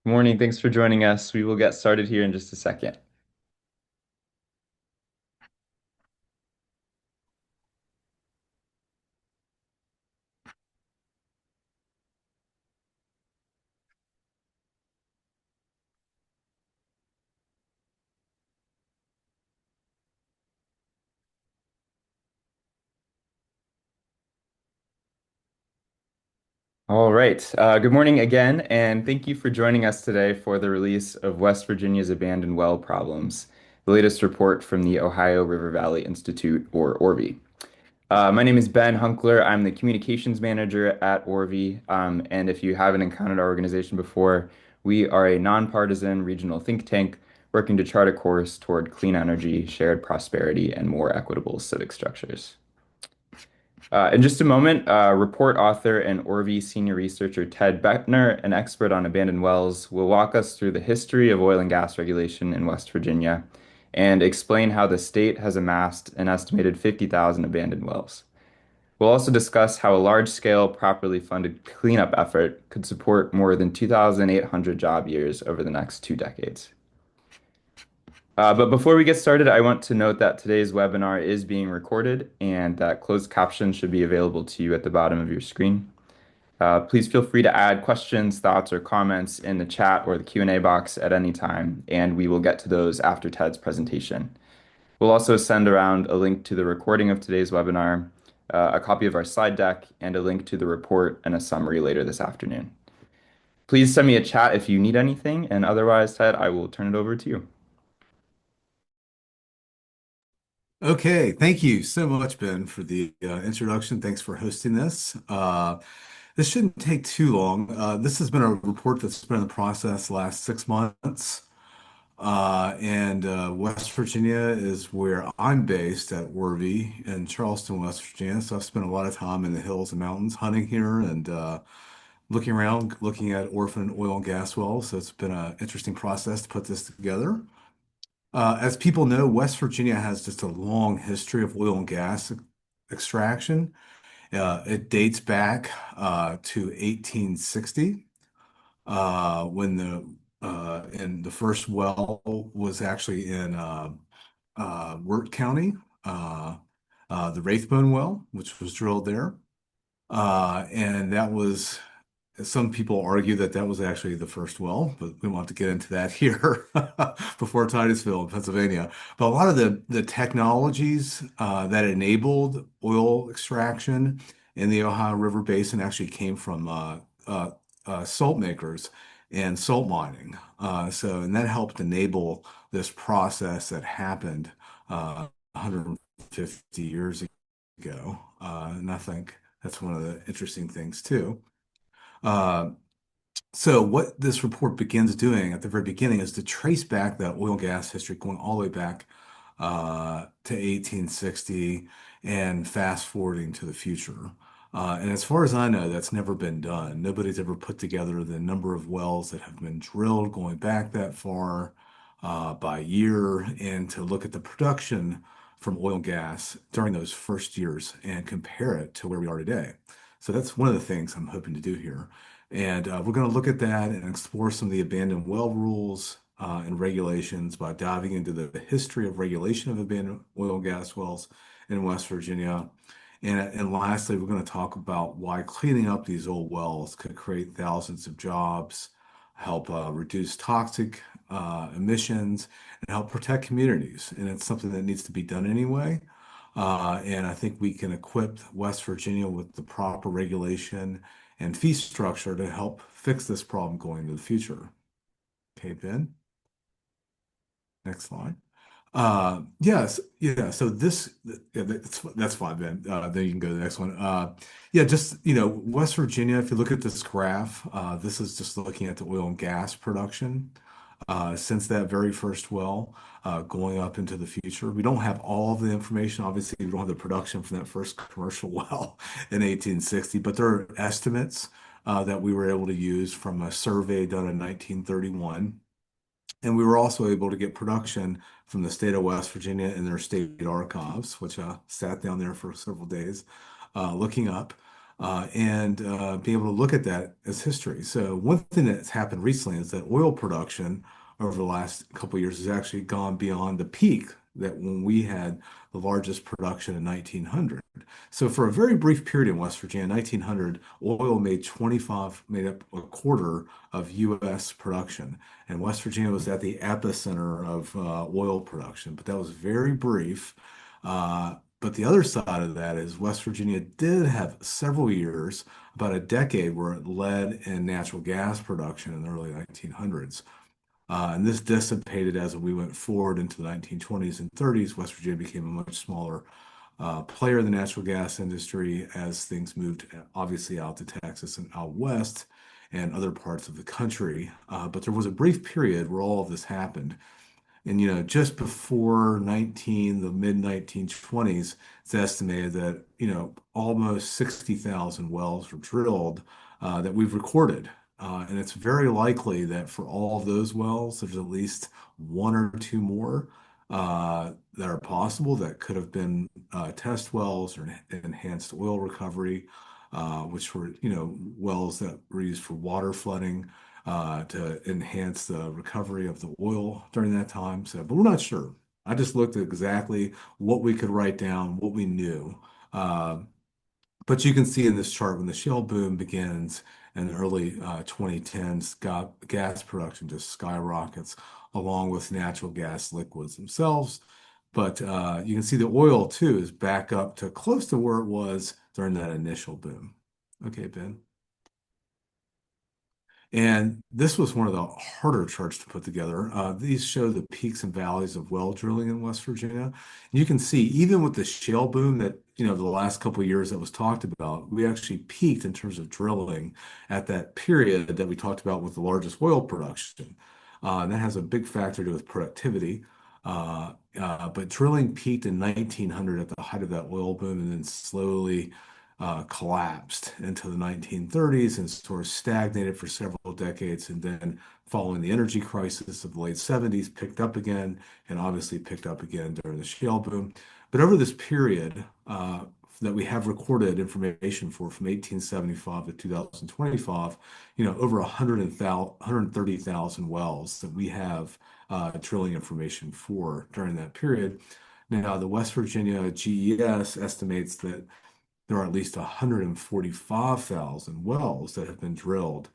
Good morning. Thanks for joining us. We will get started here in just a second. All right. Good morning again, and thank you for joining us today for the release of West Virginia's abandoned well problems, the latest report from the Ohio River Valley Institute, or ORVI. My name is Ben Hunkler. I'm the communications manager at ORVI, and if you haven't encountered our organization before, we are a nonpartisan regional think tank working to chart a course toward clean energy, shared prosperity, and more equitable civic structures. In just a moment, report author and Orvie senior researcher Ted Bettner, an expert on abandoned wells, will walk us through the history of oil and gas regulation in West Virginia and explain how the state has amassed an estimated 50,000 abandoned wells. We'll also discuss how a large-scale, properly funded cleanup effort could support more than 2,800 job years over the next 2 decades. But before we get started, I want to note that today's webinar is being recorded and that closed captions should be available to you at the bottom of your screen. Please feel free to add questions, thoughts, or comments in the chat or the Q&A box at any time, and we will get to those after Ted's presentation. We'll also send around a link to the recording of today's webinar, a copy of our slide deck, and a link to the report and a summary later this afternoon. Please send me a chat if you need anything, and otherwise, Ted, I will turn it over to you. Okay, thank you so much, Ben, for the introduction. Thanks for hosting this. This shouldn't take too long. This has been a report that's been in the process the last 6 months. And West Virginia is where I'm based at Worthy in Charleston, West Virginia. So I've spent a lot of time in the hills and mountains hunting here and looking around, looking at orphan oil and gas wells. So it's been an interesting process to put this together. As people know, West Virginia has just a long history of oil and gas extraction. It dates back to 1860 when the first well was actually in Wirt County, the Rathbone well, which was drilled there. And that was some people argue that that was actually the first well, but we won't have to get into that here before Titusville in Pennsylvania. But a lot of the technologies that enabled oil extraction in the Ohio River Basin actually came from salt makers and salt mining. And that helped enable this process that happened 150 years ago. And I think that's one of the interesting things too. Uh, so what this report begins doing at the very beginning is to trace back that oil and gas history going all the way back to 1860 and fast forwarding to the future. And as far as I know, that's never been done. Nobody's ever put together the number of wells that have been drilled going back that far by year and to look at the production from oil and gas during those first years and compare it to where we are today. So that's one of the things I'm hoping to do here. And we're going to look at that and explore some of the abandoned well rules and regulations by diving into the history of regulation of abandoned oil and gas wells in West Virginia. And lastly, we're going to talk about why cleaning up these old wells could create thousands of jobs, help reduce toxic emissions, and help protect communities. And it's something that needs to be done anyway. And I think we can equip West Virginia with the proper regulation and fee structure to help fix this problem going into the future. Okay, Ben, next slide. Yes, yeah. So yeah, that's fine, Ben. Then you can go to the next one. Yeah, just West Virginia. If you look at this graph, this is just looking at the oil and gas production since that very first well, going up into the future. We don't have all of the information. Obviously, we don't have the production from that first commercial well in 1860, but there are estimates that we were able to use from a survey done in 1931. And we were also able to get production from the state of West Virginia in their state archives, which sat down there for several days looking up. and be able to look at that as history. So one thing that's happened recently is that oil production over the last couple of years has actually gone beyond the peak that when we had the largest production in 1900. So for a very brief period in West Virginia, 1900, oil made up a quarter of U.S. production, and West Virginia was at the epicenter of oil production. But that was very brief. But the other side of that is West Virginia did have several years, about a decade, where it led in natural gas production in the early 1900s. And this dissipated as we went forward into the 1920s and 30s. West Virginia became a much smaller player in the natural gas industry as things moved obviously out to Texas and out west and other parts of the country. But there was a brief period where all of this happened. And just before the mid 1920s, it's estimated that almost 60,000 wells were drilled that we've recorded. And it's very likely that for all of those wells, there's at least one or two more that are possible that could have been test wells or enhanced oil recovery, which were wells that were used for water flooding to enhance the recovery of the oil during that time. So, but we're not sure. I just looked at exactly what we could write down, what we knew. Uh, but you can see in this chart when the shale boom begins in the early 2010s, gas production just skyrockets along with natural gas liquids themselves. But you can see the oil too is back up to close to where it was during that initial boom. Okay, Ben. And this was one of the harder charts to put together. These show the peaks and valleys of well drilling in West Virginia. You can see, even with the shale boom that, the last couple of years that was talked about, we actually peaked in terms of drilling at that period that we talked about with the largest oil production. And that has a big factor to do with productivity. But drilling peaked in 1900 at the height of that oil boom and then slowly collapsed into the 1930s and sort of stagnated for several decades. And then, following the energy crisis of the late 70s, picked up again and obviously picked up again during the shale boom. But over this period that we have recorded information for from 1875 to 2025, over 130,000 wells that we have drilling information for during that period. Now, the West Virginia GES estimates that there are at least 145,000 wells that have been drilled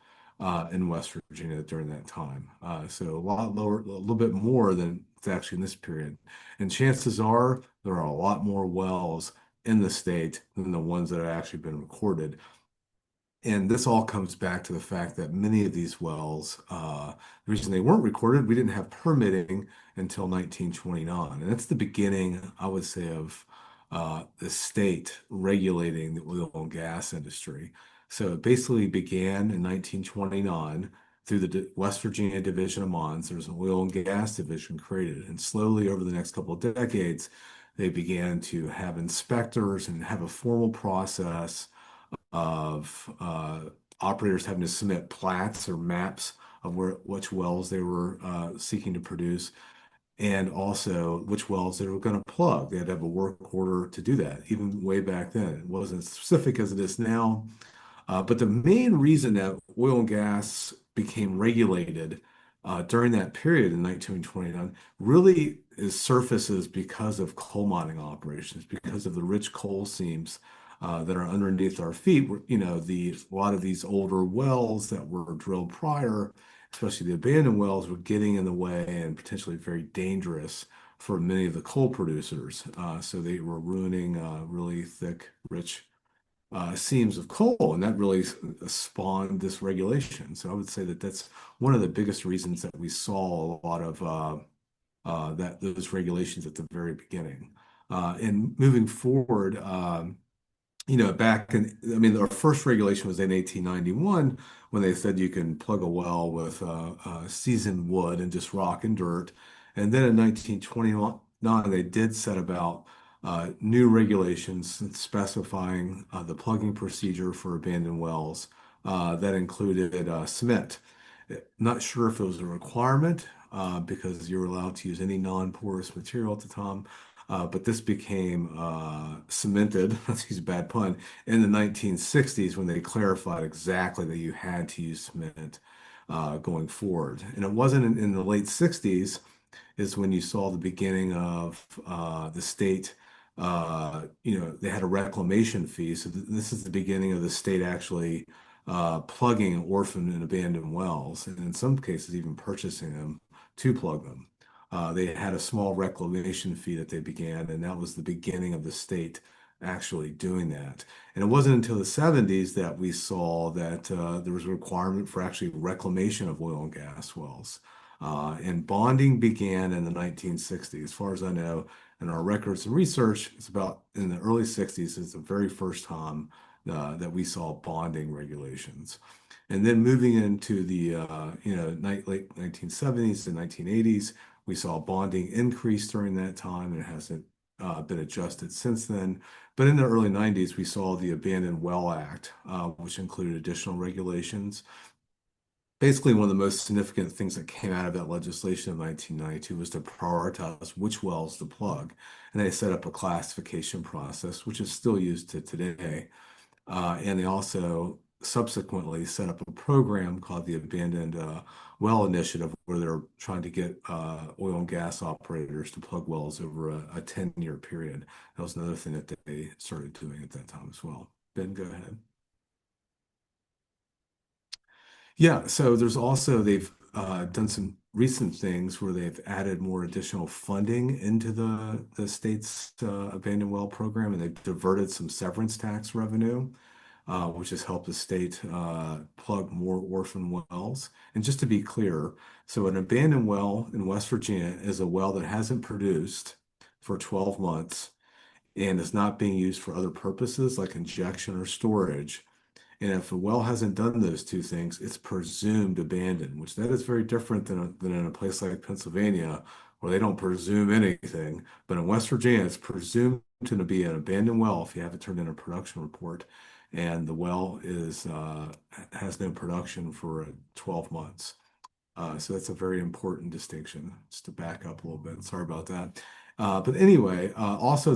in West Virginia during that time. So a lot lower, a little bit more than it's actually in this period. And chances are there are a lot more wells in the state than the ones that have actually been recorded. And this all comes back to the fact that many of these wells, the reason they weren't recorded, we didn't have permitting until 1929. And that's the beginning, I would say, of the state regulating the oil and gas industry. So it basically began in 1929 through the West Virginia Division of Mines. There was an oil and gas division created. And slowly over the next couple of decades, they began to have inspectors and have a formal process of operators having to submit plats or maps of which wells they were seeking to produce, and also which wells they were going to plug. They had to have a work order to do that, even way back then. It wasn't as specific as it is now. But the main reason that oil and gas became regulated during that period in 1929 really is surfaces because of coal mining operations, because of the rich coal seams that are underneath our feet. A lot of these older wells that were drilled prior, especially the abandoned wells, were getting in the way and potentially very dangerous for many of the coal producers. So they were ruining really thick, rich seams of coal, and that really spawned this regulation. So I would say that that's one of the biggest reasons that we saw a lot of those regulations at the very beginning. And moving forward, back in, I mean, our first regulation was in 1891 when they said you can plug a well with seasoned wood and just rock and dirt. And then in 1929, they did set about new regulations specifying the plugging procedure for abandoned wells that included cement. Not sure if it was a requirement because you were allowed to use any non-porous material at the time. But this became cemented, let's use a bad pun, in the 1960s when they clarified exactly that you had to use cement going forward. And it wasn't in the late 60s is when you saw the beginning of the state. They had a reclamation fee. So this is the beginning of the state actually plugging orphaned and abandoned wells, and in some cases even purchasing them to plug them. They had a small reclamation fee that they began, and that was the beginning of the state actually doing that. And it wasn't until the 70s that we saw that there was a requirement for actually reclamation of oil and gas wells. And bonding began in the 1960s. As far as I know, in our records and research, it's about in the early 60s is the very first time that we saw bonding regulations. And then moving into the late 1970s and 1980s, we saw bonding increase during that time, and it hasn't been adjusted since then. But in the early 90s, we saw the Abandoned Well Act, which included additional regulations. Basically, one of the most significant things that came out of that legislation in 1992 was to prioritize which wells to plug. And they set up a classification process, which is still used to today. And they also subsequently set up a program called the Abandoned Well Initiative, where they're trying to get oil and gas operators to plug wells over a 10-year period. That was another thing that they started doing at that time as well. Ben, go ahead. Yeah, so there's also they've done some recent things where they've added more additional funding into the state's abandoned well program, and they've diverted some severance tax revenue, which has helped the state plug more orphan wells. And just to be clear, so an abandoned well in West Virginia is a well that hasn't produced for 12 months and is not being used for other purposes like injection or storage. And if a well hasn't done those two things, it's presumed abandoned, which that is very different than in a place like Pennsylvania, where they don't presume anything. But in West Virginia, it's presumed to be an abandoned well if you haven't turned in a production report, and the well is has no production for 12 months. So that's a very important distinction. Just to back up a little bit. Sorry about that. But anyway, also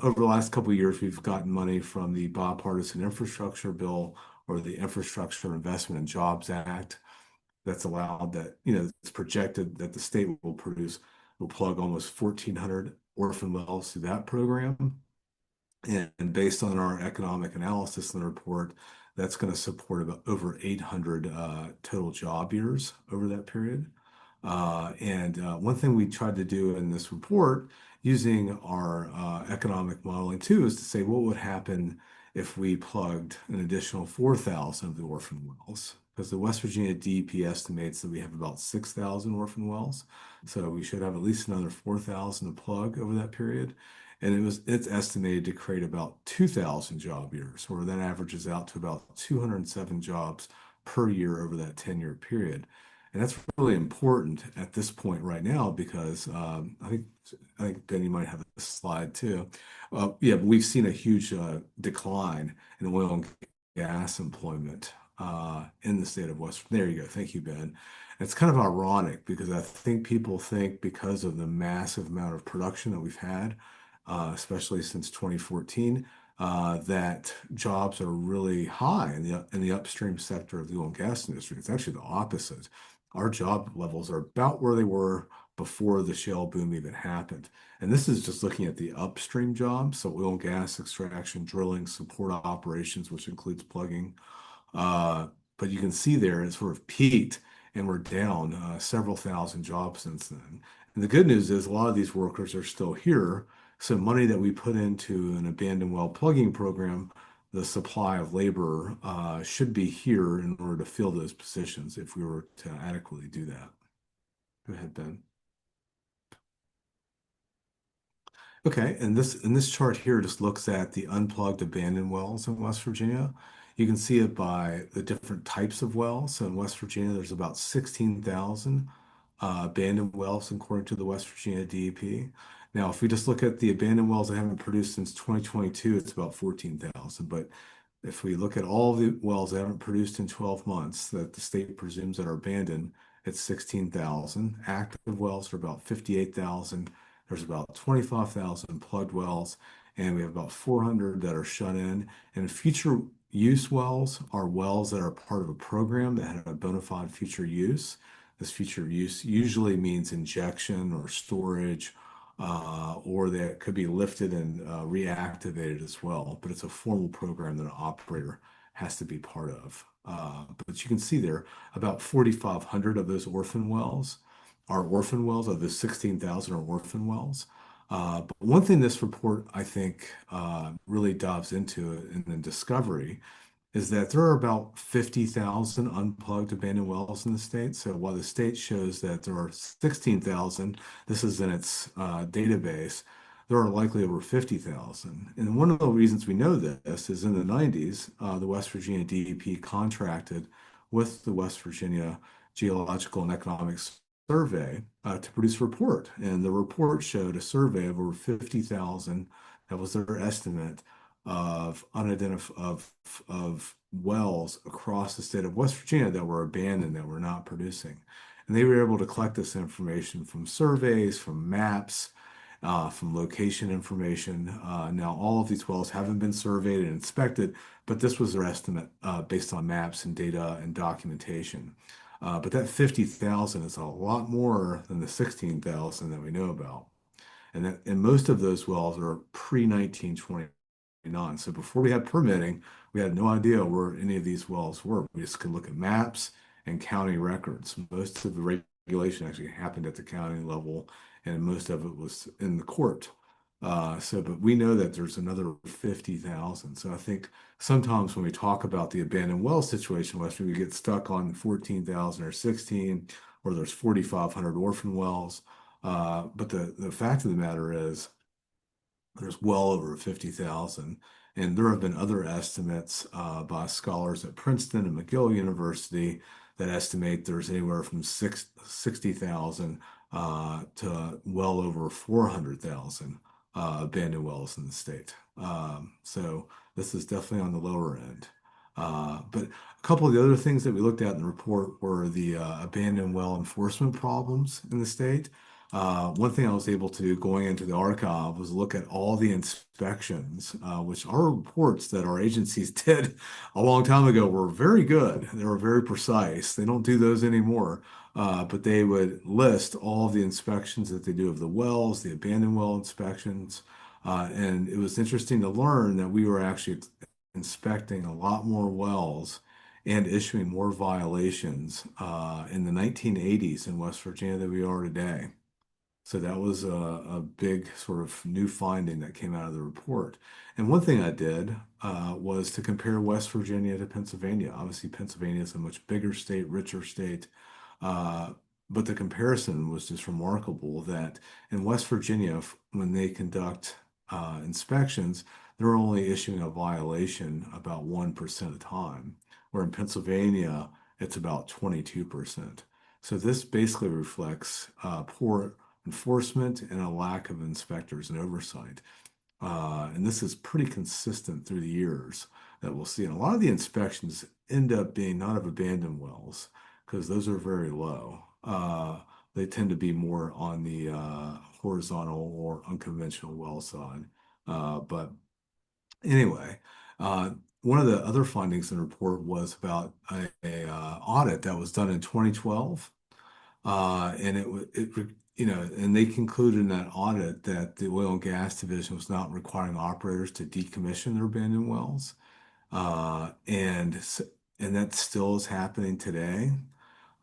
over the last couple of years, we've gotten money from the bipartisan infrastructure bill or the Infrastructure Investment and Jobs Act that's allowed that, it's projected that the state will plug almost 1,400 orphan wells through that program. And based on our economic analysis in the report, that's going to support about over 800 total job years over that period. And one thing we tried to do in this report using our economic modeling too is to say what would happen if we plugged an additional 4,000 of the orphan wells. Because the West Virginia DEP estimates that we have about 6,000 orphan wells. So we should have at least another 4,000 to plug over that period. And it's estimated to create about 2,000 job years, or that averages out to about 207 jobs per year over that 10-year period. And that's really important at this point right now because I think Ben, you might have a slide too. Yeah, but we've seen a huge decline in oil and gas employment in the state of West. There you go. Thank you, Ben. It's kind of ironic because I think people think because of the massive amount of production that we've had, especially since 2014, that jobs are really high in the upstream sector of the oil and gas industry. It's actually the opposite. Our job levels are about where they were before the shale boom even happened. And this is just looking at the upstream jobs, so oil and gas extraction, drilling, support operations, which includes plugging. Uh, but you can see there it sort of peaked and we're down several thousand jobs since then. And the good news is a lot of these workers are still here. So money that we put into an abandoned well plugging program, the supply of labor should be here in order to fill those positions if we were to adequately do that. Go ahead, Ben. Okay, and this chart here just looks at the unplugged abandoned wells in West Virginia. You can see it by the different types of wells. So in West Virginia, there's about 16,000 abandoned wells according to the West Virginia DEP. Now, if we just look at the abandoned wells that haven't produced since 2022, it's about 14,000. But if we look at all the wells that haven't produced in 12 months that the state presumes that are abandoned, it's 16,000. Active wells are about 58,000. There's about 25,000 plugged wells, and we have about 400 that are shut in. And future use wells are wells that are part of a program that had a bona fide future use. This future use usually means injection or storage, or that could be lifted and reactivated as well. But it's a formal program that an operator has to be part of. But you can see there about 4,500 of those orphan wells are orphan wells, of the 16,000 are orphan wells. But one thing this report, I think, really dives into in the discovery is that there are about 50,000 unplugged abandoned wells in the state. So while the state shows that there are 16,000, this is in its database, there are likely over 50,000. And one of the reasons we know this is in the 90s, the West Virginia DEP contracted with the West Virginia Geological and Economic Survey to produce a report. And the report showed a survey of over 50,000. That was their estimate of unidentified of wells across the state of West Virginia that were abandoned, that were not producing. And they were able to collect this information from surveys, from maps, from location information. Now, all of these wells haven't been surveyed and inspected, but this was their estimate based on maps and data and documentation. But that 50,000 is a lot more than the 16,000 that we know about. And most of those wells are pre-1929. So before we had permitting, we had no idea where any of these wells were. We just could look at maps and county records. Most of the regulation actually happened at the county level, and most of it was in the court. But we know that there's another 50,000. So I think sometimes when we talk about the abandoned well situation, West, we get stuck on 14,000 or 16, or there's 4,500 orphan wells. But the fact of the matter is there's well over 50,000. And there have been other estimates by scholars at Princeton and McGill University that estimate there's anywhere from 60,000 to well over 400,000 abandoned wells in the state. So this is definitely on the lower end. But a couple of the other things that we looked at in the report were the abandoned well enforcement problems in the state. One thing I was able to do going into the archive was look at all the inspections, which are reports that our agencies did a long time ago were very good. They were very precise. They don't do those anymore, but they would list all of the inspections that they do of the wells, the abandoned well inspections. And it was interesting to learn that we were actually inspecting a lot more wells and issuing more violations in the 1980s in West Virginia than we are today. So that was a big sort of new finding that came out of the report. And one thing I did was to compare West Virginia to Pennsylvania. Obviously, Pennsylvania is a much bigger state, richer state. Uh, but the comparison was just remarkable that in West Virginia, when they conduct inspections, they're only issuing a violation about 1% of the time, where in Pennsylvania, it's about 22%. So this basically reflects poor enforcement and a lack of inspectors and oversight. And this is pretty consistent through the years that we'll see. And a lot of the inspections end up being not of abandoned wells because those are very low. They tend to be more on the horizontal or unconventional well side. But anyway, uh, one of the other findings in the report was about a audit that was done in 2012. And and they concluded in that audit that the oil and gas division was not requiring operators to decommission their abandoned wells. Uh, and s- and that still is happening today.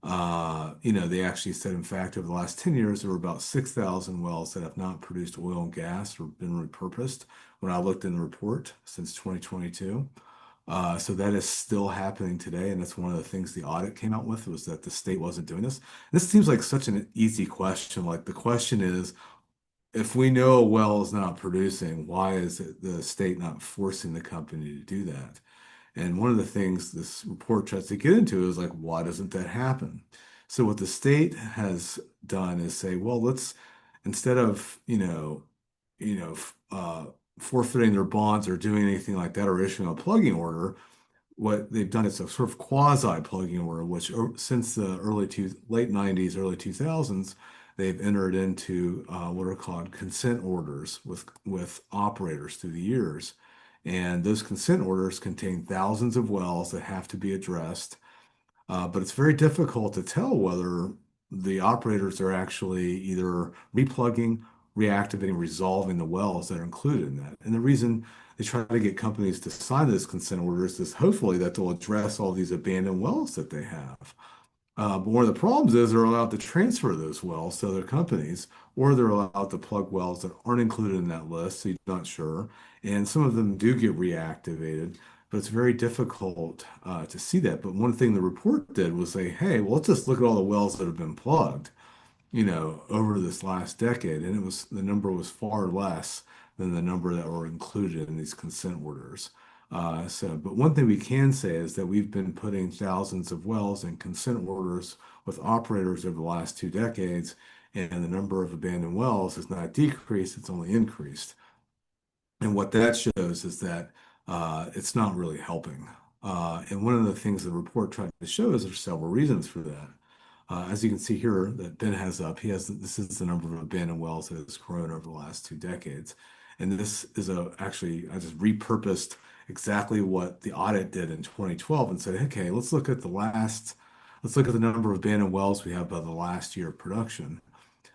They actually said, in fact, over the last 10 years, there were about 6,000 wells that have not produced oil and gas or been repurposed when I looked in the report since 2022. So that is still happening today, and that's one of the things the audit came out with was that the state wasn't doing this. This seems like such an easy question. Like the question is, if we know a well is not producing, why is it the state not forcing the company to do that? And one of the things this report tries to get into is like, why doesn't that happen? So what the state has done is say, well, let's instead of forfeiting their bonds or doing anything like that or issuing a plugging order, what they've done is a sort of quasi plugging order, which since the late 90s, early 2000s, they've entered into what are called consent orders with operators through the years. And those consent orders contain thousands of wells that have to be addressed. But it's very difficult to tell whether the operators are actually either replugging, reactivating, resolving the wells that are included in that. And the reason they try to get companies to sign those consent orders is hopefully that they'll address all these abandoned wells that they have. But one of the problems is they're allowed to transfer those wells to other companies, or they're allowed to plug wells that aren't included in that list, so you're not sure. And some of them do get reactivated, but it's very difficult to see that. But one thing the report did was say, hey, well, let's just look at all the wells that have been plugged, over this last decade, and the number was far less than the number that were included in these consent orders. But one thing we can say is that we've been putting thousands of wells in consent orders with operators over the last 2 decades, and the number of abandoned wells has not decreased, it's only increased. And what that shows is that it's not really helping. And one of the things the report tried to show is there's several reasons for that. As you can see here, that Ben has up, this is the number of abandoned wells that has grown over the last 2 decades. And this is actually, I just repurposed exactly what the audit did in 2012 and said, okay, let's look at the number of abandoned wells we have by the last year of production.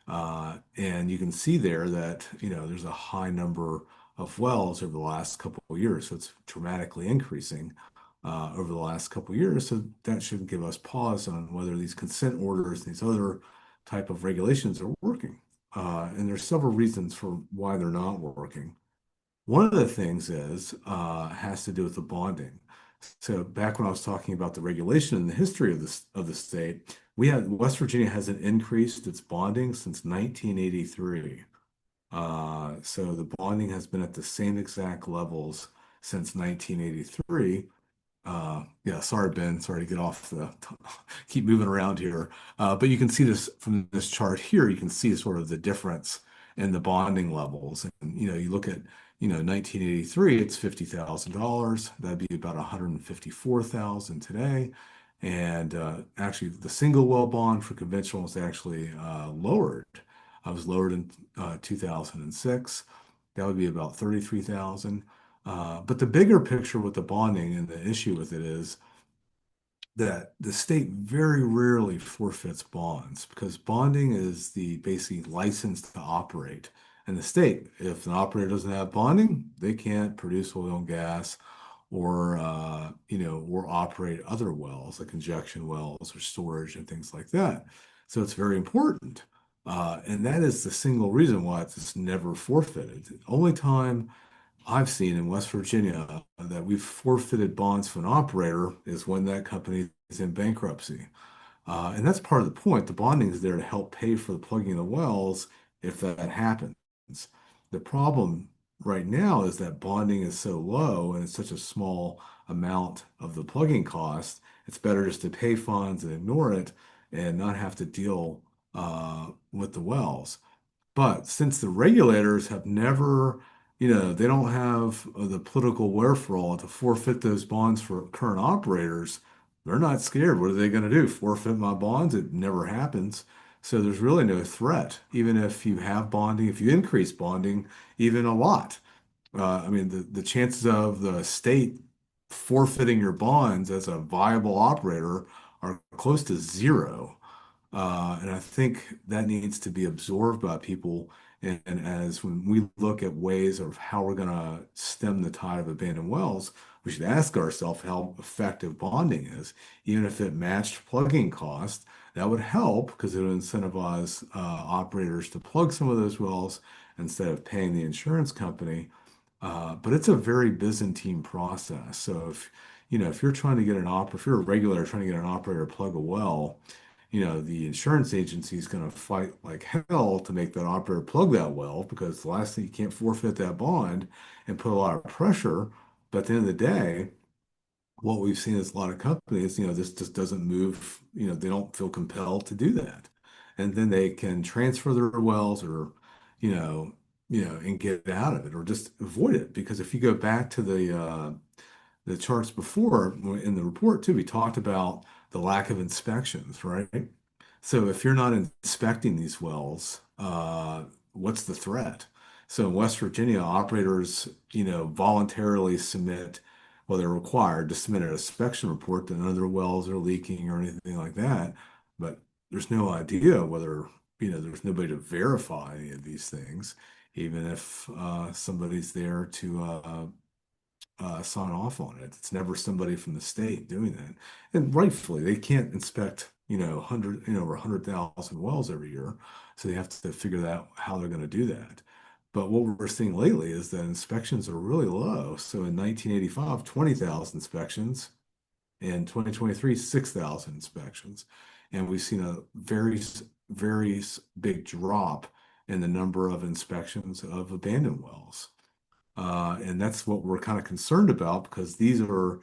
And you can see there that, there's a high number of wells over the last couple of years. So it's dramatically increasing over the last couple of years. So that should give us pause on whether these consent orders, these other type of regulations are working. And there's several reasons for why they're not working. One of the things has to do with the bonding. So back when I was talking about the regulation and the history of the state, West Virginia hasn't increased its bonding since 1983. So the bonding has been at the same exact levels since 1983. Yeah, sorry, Ben. Sorry to get off keep moving around here. But you can see this from this chart here. You can see sort of the difference in the bonding levels. And, you look at, 1983, it's $50,000. That'd be about 154,000 today. And actually, the single well bond for conventional was actually lowered. I was lowered in 2006. That would be about 33,000. But the bigger picture with the bonding and the issue with it is that the state very rarely forfeits bonds because bonding is the basically license to operate. In the state, if an operator doesn't have bonding, they can't produce oil and gas or operate other wells like injection wells or storage and things like that. So it's very important. And that is the single reason why it's just never forfeited. The only time I've seen in West Virginia that we've forfeited bonds to an operator is when that company is in bankruptcy. And that's part of the point. The bonding is there to help pay for the plugging of the wells if that happens. The problem right now is that bonding is so low and it's such a small amount of the plugging cost. It's better just to pay funds and ignore it and not have to deal with the wells. But since the regulators have never, they don't have the political wherewithal to forfeit those bonds for current operators, they're not scared. What are they going to do? Forfeit my bonds? It never happens. So there's really no threat, even if you have bonding, if you increase bonding, even a lot. I mean, the chances of the state forfeiting your bonds as a viable operator are close to zero. And I think that needs to be absorbed by people. And as when we look at ways of how we're going to stem the tide of abandoned wells, we should ask ourselves how effective bonding is. Even if it matched plugging cost, that would help because it would incentivize operators to plug some of those wells instead of paying the insurance company. But it's a very Byzantine process. So if you're trying to get if you're a regulator trying to get an operator to plug a well, the insurance agency is going to fight like hell to make that operator plug that well because the last thing you can't forfeit that bond and put a lot of pressure. But at the end of the day, what we've seen is a lot of companies, this just doesn't move, they don't feel compelled to do that. And then they can transfer their wells or, and get out of it or just avoid it. Because if you go back to the charts before in the report too, we talked about the lack of inspections, right? So if you're not inspecting these wells, what's the threat? So in West Virginia, operators, voluntarily submit, well, they're required to submit an inspection report that none of their wells are leaking or anything like that. But there's no idea whether, there's nobody to verify any of these things, even if somebody's there to sign off on it. It's never somebody from the state doing that. And rightfully, they can't inspect, 100, over 100,000 wells every year. So they have to figure out how they're going to do that. But what we're seeing lately is that inspections are really low. So in 1985, 20,000 inspections. In 2023, 6,000 inspections. And we've seen a very big drop in the number of inspections of abandoned wells. And that's what we're kind of concerned about because these are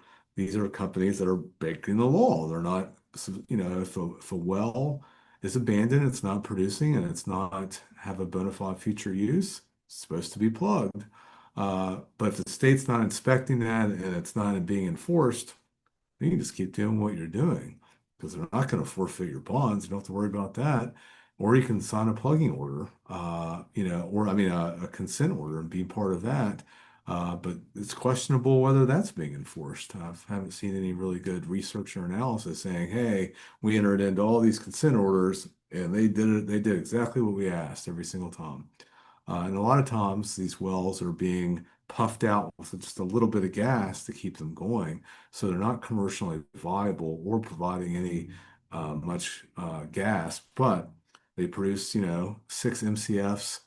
companies that are breaking the law. They're not, if a well is abandoned, it's not producing and it's not have a bona fide future use, it's supposed to be plugged. But if the state's not inspecting that and it's not being enforced, you can just keep doing what you're doing because they're not going to forfeit your bonds. You don't have to worry about that. Or you can sign a plugging order, or I mean, a consent order and be part of that. But it's questionable whether that's being enforced. I haven't seen any really good research or analysis saying, hey, we entered into all these consent orders and they did it, they did exactly what we asked every single time. And a lot of times these wells are being puffed out with just a little bit of gas to keep them going. So they're not commercially viable or providing any much gas, but they produce, 6 MCFs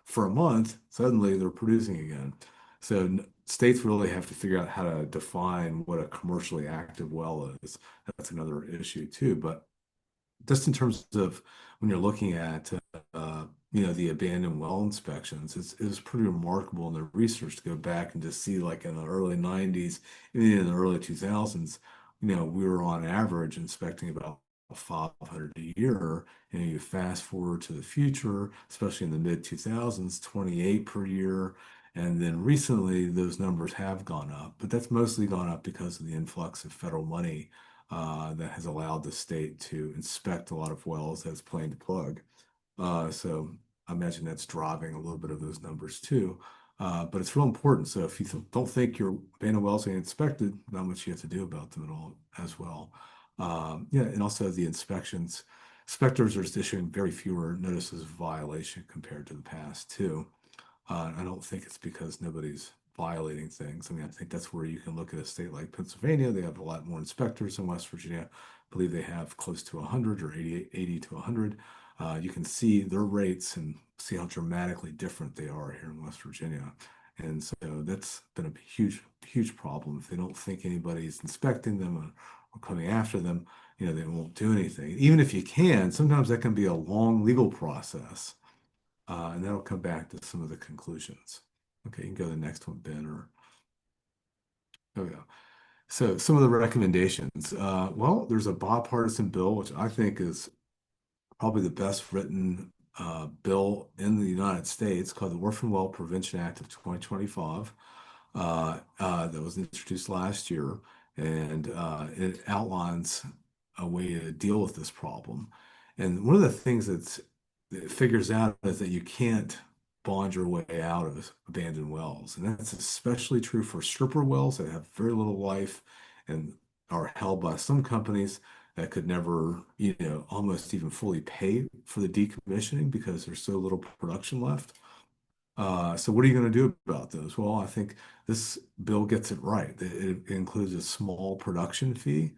for a month. Suddenly they're producing again. So states really have to figure out how to define what a commercially active well is. That's another issue too. But just in terms of when you're looking at the abandoned well inspections, it was pretty remarkable in the research to go back and just see like in the early 90s, even in the early 2000s, we were on average inspecting about 500 a year. And you fast forward to the future, especially in the mid 2000s, 28 per year. And then recently, those numbers have gone up, but that's mostly gone up because of the influx of federal money that has allowed the state to inspect a lot of wells that's plain to plug. So I imagine that's driving a little bit of those numbers too. But it's real important. So if you don't think your abandoned wells are inspected, not much you have to do about them at all as well. Yeah, and also the inspections. Inspectors are just issuing very fewer notices of violation compared to the past too. I don't think it's because nobody's violating things. I mean, I think that's where you can look at a state like Pennsylvania. They have a lot more inspectors than West Virginia. I believe they have close to 100 or 80 to 100. You can see their rates and see how dramatically different they are here in West Virginia. And so that's been a huge, huge problem. If they don't think anybody's inspecting them or coming after them, they won't do anything. Even if you can, sometimes that can be a long legal process. And that'll come back to some of the conclusions. Okay, you can go to the next one, Ben, or oh yeah. So some of the recommendations. Well, there's a bipartisan bill, which I think is probably the best written bill in the United States called the Orphan Well Prevention Act of 2025 that was introduced last year. And it outlines a way to deal with this problem. And one of the things that it figures out is that you can't bond your way out of abandoned wells. And that's especially true for stripper wells that have very little life and are held by some companies that could never, almost even fully pay for the decommissioning because there's so little production left. So what are you going to do about those? Well, I think this bill gets it right. It includes a small production fee,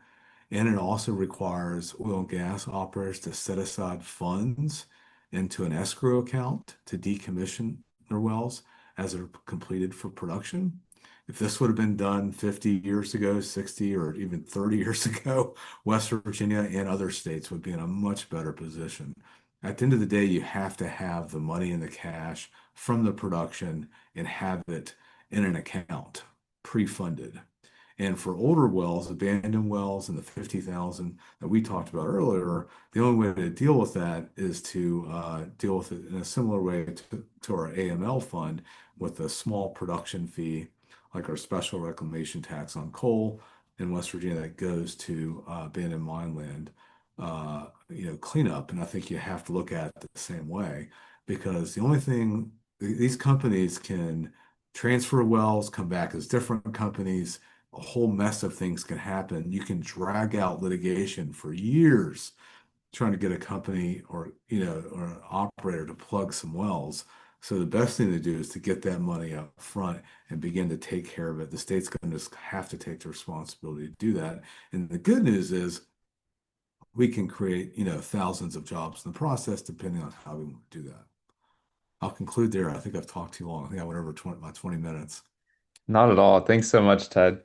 and it also requires oil and gas operators to set aside funds into an escrow account to decommission their wells as they're completed for production. If this would have been done 50 years ago, 60 or even 30 years ago, West Virginia and other states would be in a much better position. At the end of the day, you have to have the money and the cash from the production and have it in an account pre-funded. And for older wells, abandoned wells in the 50,000 that we talked about earlier, the only way to deal with that is to deal with it in a similar way to our AML fund with a small production fee, like our special reclamation tax on coal in West Virginia that goes to abandoned mine land. cleanup. And I think you have to look at it the same way because the only thing these companies can transfer wells, come back as different companies, a whole mess of things can happen. You can drag out litigation for years trying to get a company or an operator to plug some wells. So the best thing to do is to get that money up front and begin to take care of it. The state's going to just have to take the responsibility to do that. And the good news is we can create, thousands of jobs in the process, depending on how we want to do that. I'll conclude there. I think I've talked too long. I think I went over my 20 minutes. Not at all. Thanks so much, Ted.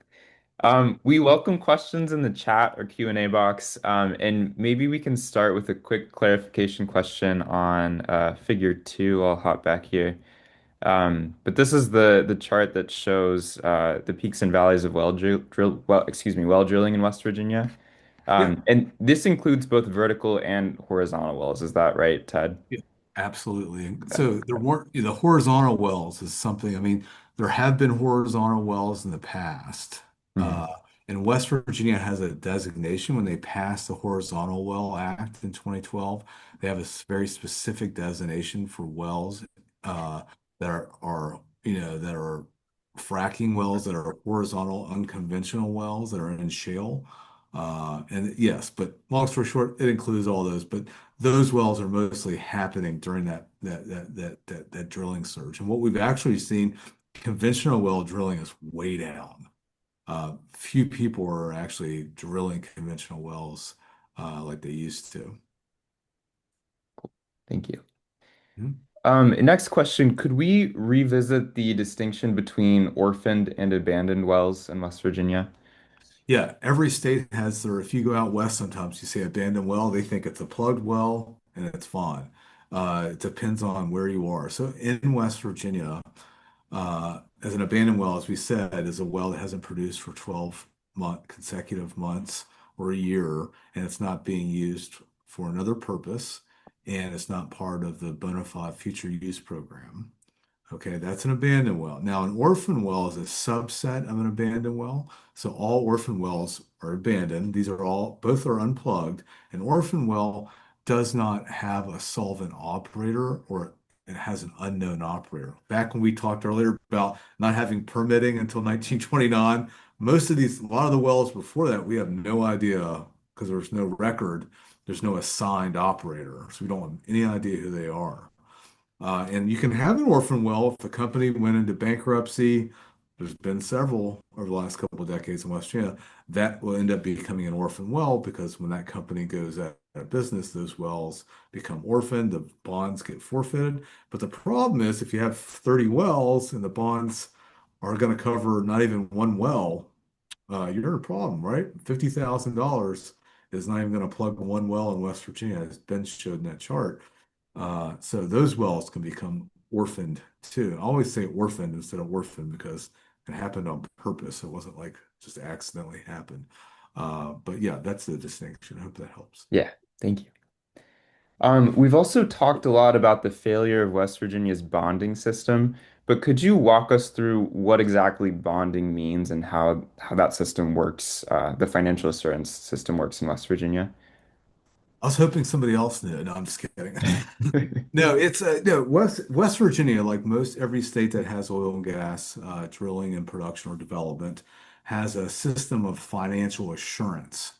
We welcome questions in the chat or Q&A box, and maybe we can start with a quick clarification question on figure two. I'll hop back here. But this is the chart that shows the peaks and valleys of well drilling in West Virginia. Yeah. And this includes both vertical and horizontal wells. Is that right, Ted? Yeah, absolutely. And Okay. so there weren't the horizontal wells is something. I mean, there have been horizontal wells in the past. Mhm. Uh, and West Virginia has a designation when they passed the Horizontal Well Act in 2012. They have a very specific designation for wells uh, that are fracking wells that are horizontal, unconventional wells that are in shale. And yes, but long story short, it includes all those. But those wells are mostly happening during that drilling surge. And what we've actually seen, conventional well drilling is way down. Few people are actually drilling conventional wells like they used to. Thank you. Mhm. Next question, could we revisit the distinction between orphaned and abandoned wells in West Virginia? Yeah, every state has their, if you go out west, sometimes you say abandoned well, they think it's a plugged well and it's fine. It depends on where you are. So in West Virginia, as an abandoned well, as we said, is a well that hasn't produced for consecutive months or a year, and it's not being used for another purpose, and it's not part of the bona fide future use program. Okay, that's an abandoned well. Now, an orphan well is a subset of an abandoned well. So all orphan wells are abandoned. These are all, both are unplugged. An orphan well does not have a solvent operator or it has an unknown operator. Back when we talked earlier about not having permitting until 1929, a lot of the wells before that, we have no idea because there's no record, there's no assigned operator. So we don't have any idea who they are. And you can have an orphan well if the company went into bankruptcy. There's been several over the last couple of decades in West Virginia that will end up becoming an orphan well because when that company goes out of business, those wells become orphaned, the bonds get forfeited. But the problem is if you have 30 wells and the bonds are going to cover not even one well, you're in a problem, right? $50,000 is not even going to plug one well in West Virginia, as Ben showed in that chart. So those wells can become orphaned too. I always say orphaned instead of orphan because it happened on purpose. It wasn't like just accidentally happened. But yeah, that's the distinction. I hope that helps. Yeah, thank you. We've also talked a lot about the failure of West Virginia's bonding system, but could you walk us through what exactly bonding means and how that system works, the financial assurance system works in West Virginia? I was hoping somebody else knew. No, I'm just kidding. No, it's no West Virginia, like most every state that has oil and gas drilling and production or development, has a system of financial assurance.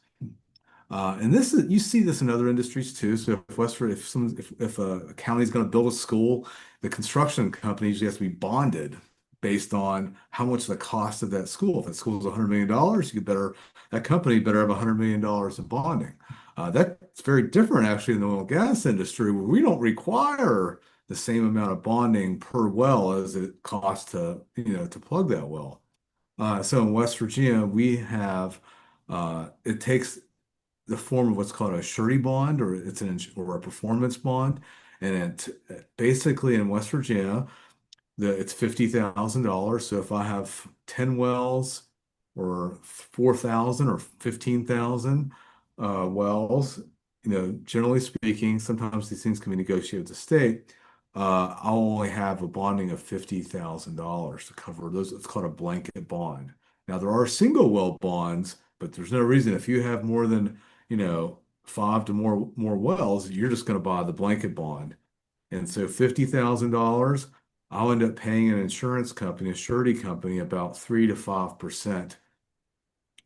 And this is you see this in other industries too. So if Westford, if a county is going to build a school, the construction company usually has to be bonded based on how much the cost of that school. If that school is $100 million, that company better have $100 million in bonding. That's very different actually in the oil and gas industry where we don't require the same amount of bonding per well as it costs to plug that well. So in West Virginia, we have it takes the form of what's called a surety bond, or or a performance bond, and basically in West Virginia, it's $50,000. So if I have 10 wells, or 4,000 or 15,000 wells, generally speaking, sometimes these things can be negotiated with the state. I'll only have a bonding of $50,000 to cover those. It's called a blanket bond. Now there are single well bonds, but there's no reason if you have more than, you know, five to more wells, you're just going to buy the blanket bond. And so $50,000, I'll end up paying an insurance company, a surety company, about 3 to 5%